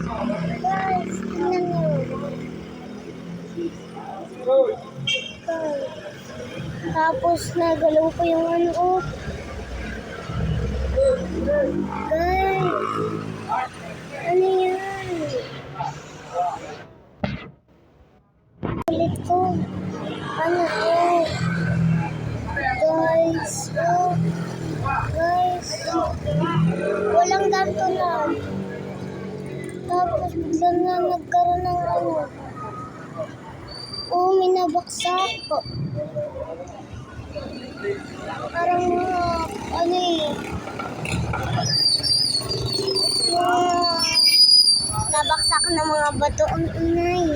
Guys, tingnan nyo. Tapos nagalaw pa yung ano, oh. Guys, ano yan? Ulit ko. Ano to? Guys, oh. Guys, walang ganto na. Tapos biglang na nagkaroon ng ano. Oh, may nabaksak po. Parang mga, ano eh. Nabaksak na mga bato ang ingay.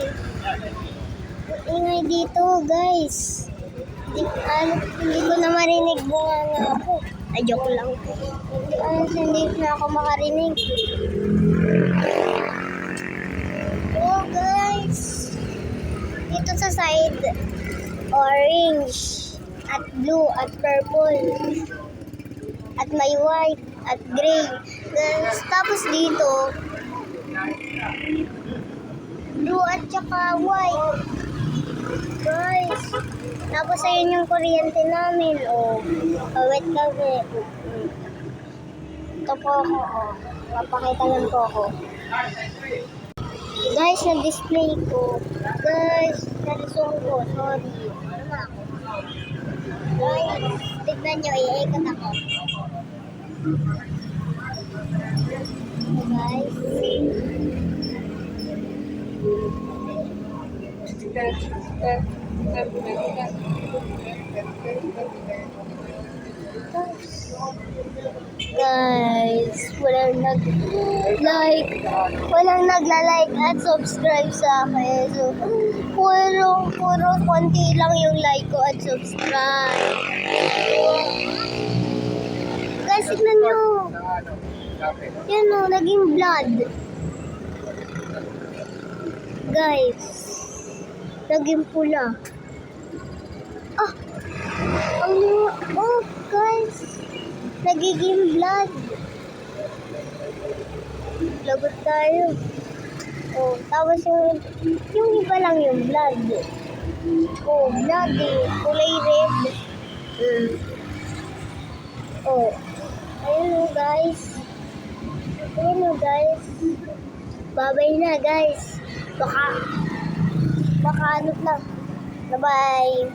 Ang ingay dito, guys. Hindi ko na marinig bunga ako. Ay, joke lang. Hindi na ako makarinig. Oh, guys. Dito sa side, orange, at blue, at purple, at may white, at gray. Tapos dito, blue at saka white. Guys, tapos ayun yung kuryente namin. Oh, wait kami. Ito po ako. Oh. Papakita lang po ako. Guys, na-display ko. Guys, na-resume ko. Sorry. Ano na ako? Guys, tignan nyo. I-ikot ako. Guys. Guys, walang nagla-like at subscribe sa akin. So, puro konti lang yung like ko at subscribe. Guys, tignan nyo. Yan o, naging blood. Guys, naging pula. Ah! Oh, guys. Nagiging blood. Lagot tayo. Oh, tapos yung iba lang yung blood. Oh, blood eh. Kulay red. Oh. Ayun o, guys. Ayun o, guys. Babay na, guys. Baka ano lang. Bye-bye.